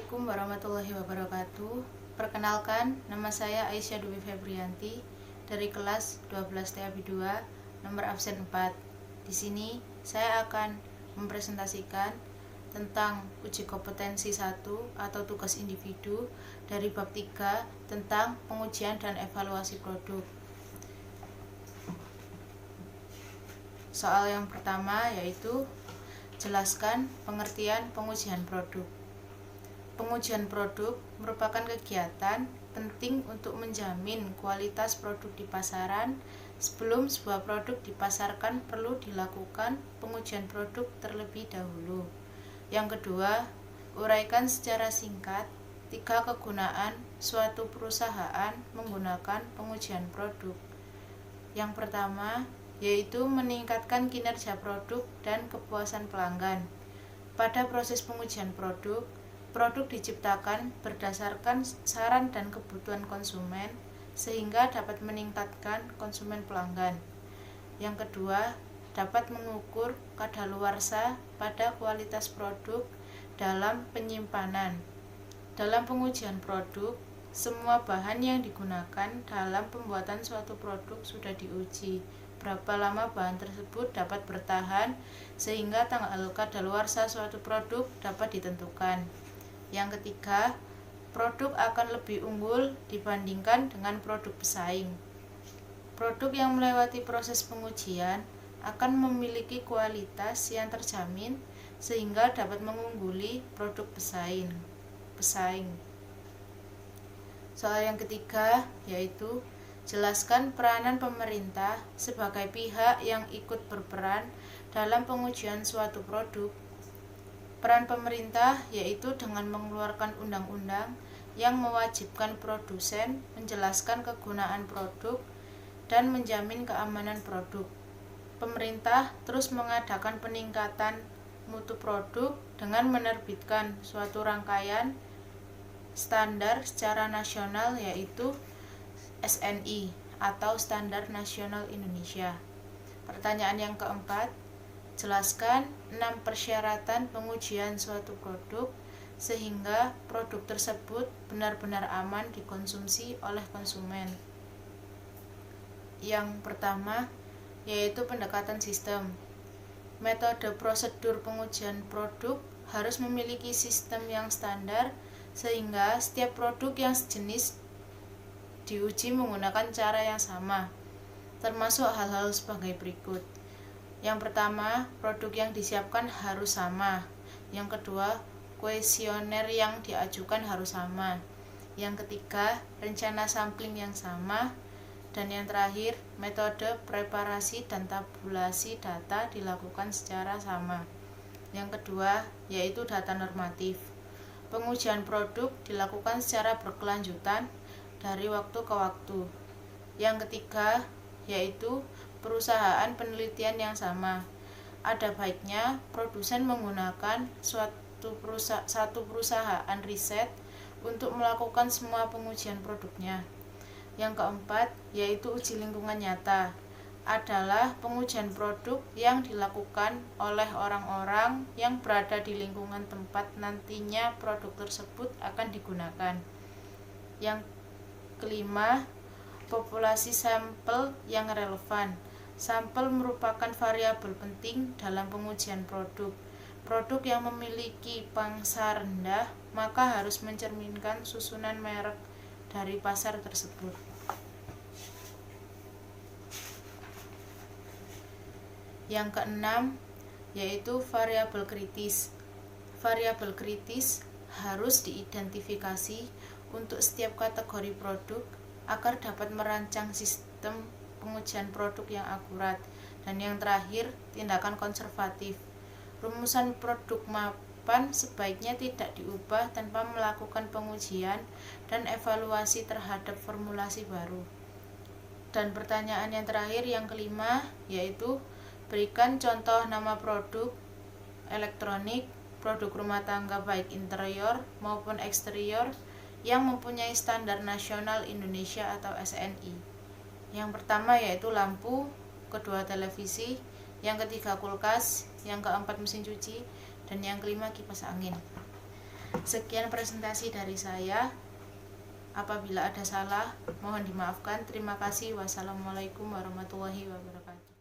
Assalamualaikum warahmatullahi wabarakatuh. Perkenalkan, nama saya Aisyah Dwi Febrianti dari kelas 12 TAB 2, nomor absen 4. Di sini saya akan mempresentasikan tentang uji kompetensi 1 atau tugas individu dari bab 3 tentang pengujian dan evaluasi produk. Soal yang pertama yaitu jelaskan pengertian pengujian produk. Pengujian produk merupakan kegiatan penting untuk menjamin kualitas produk di pasaran. Sebelum sebuah produk dipasarkan perlu dilakukan pengujian produk terlebih dahulu. Yang kedua, uraikan secara singkat 3 kegunaan suatu perusahaan menggunakan pengujian produk. Yang pertama, yaitu meningkatkan kinerja produk dan kepuasan pelanggan. Pada proses pengujian produk diciptakan berdasarkan saran dan kebutuhan konsumen sehingga dapat meningkatkan konsumen pelanggan. Yang kedua, dapat mengukur kadaluarsa pada kualitas produk dalam penyimpanan. Dalam pengujian produk, semua bahan yang digunakan dalam pembuatan suatu produk sudah diuji. Berapa lama bahan tersebut dapat bertahan sehingga tanggal kadaluarsa suatu produk dapat ditentukan. Yang ketiga, produk akan lebih unggul dibandingkan dengan produk pesaing. Produk yang melewati proses pengujian akan memiliki kualitas yang terjamin sehingga dapat mengungguli produk pesaing. Soal yang ketiga yaitu jelaskan peranan pemerintah sebagai pihak yang ikut berperan dalam pengujian suatu produk. Peran pemerintah yaitu dengan mengeluarkan undang-undang yang mewajibkan produsen menjelaskan kegunaan produk dan menjamin keamanan produk. Pemerintah terus mengadakan peningkatan mutu produk dengan menerbitkan suatu rangkaian standar secara nasional yaitu SNI atau Standar Nasional Indonesia. Pertanyaan yang keempat, jelaskan 6 persyaratan pengujian suatu produk sehingga produk tersebut benar-benar aman dikonsumsi oleh konsumen. Yang pertama yaitu pendekatan sistem. Metode prosedur pengujian produk harus memiliki sistem yang standar sehingga setiap produk yang sejenis diuji menggunakan cara yang sama, termasuk hal-hal sebagai berikut. Yang pertama, produk yang disiapkan harus sama. Yang kedua, kuesioner yang diajukan harus sama. Yang ketiga, rencana sampling yang sama. Dan yang terakhir, metode preparasi dan tabulasi data dilakukan secara sama. Yang kedua, yaitu data normatif. Pengujian produk dilakukan secara berkelanjutan dari waktu ke waktu. Yang ketiga, yaitu perusahaan penelitian yang sama. Ada baiknya produsen menggunakan satu perusahaan riset untuk melakukan semua pengujian produknya. Yang keempat, yaitu uji lingkungan nyata. Adalah pengujian produk yang dilakukan oleh orang-orang yang berada di lingkungan tempat nantinya produk tersebut akan digunakan. Yang kelima, populasi sampel yang relevan. Sampel merupakan variabel penting dalam pengujian produk. Produk yang memiliki pangsa rendah maka harus mencerminkan susunan merek dari pasar tersebut. Yang keenam, yaitu variabel kritis. Variabel kritis harus diidentifikasi untuk setiap kategori produk agar dapat merancang sistem pengujian produk yang akurat. Dan yang terakhir, tindakan konservatif. Rumusan produk mapan sebaiknya tidak diubah tanpa melakukan pengujian dan evaluasi terhadap formulasi baru. Dan pertanyaan yang terakhir yang kelima yaitu berikan contoh nama produk elektronik, produk rumah tangga baik interior maupun eksterior yang mempunyai standar nasional Indonesia atau SNI. Yang pertama yaitu lampu, kedua televisi, yang ketiga kulkas, yang keempat mesin cuci, dan yang kelima kipas angin. Sekian presentasi dari saya. Apabila ada salah, mohon dimaafkan. Terima kasih. Wassalamualaikum warahmatullahi wabarakatuh.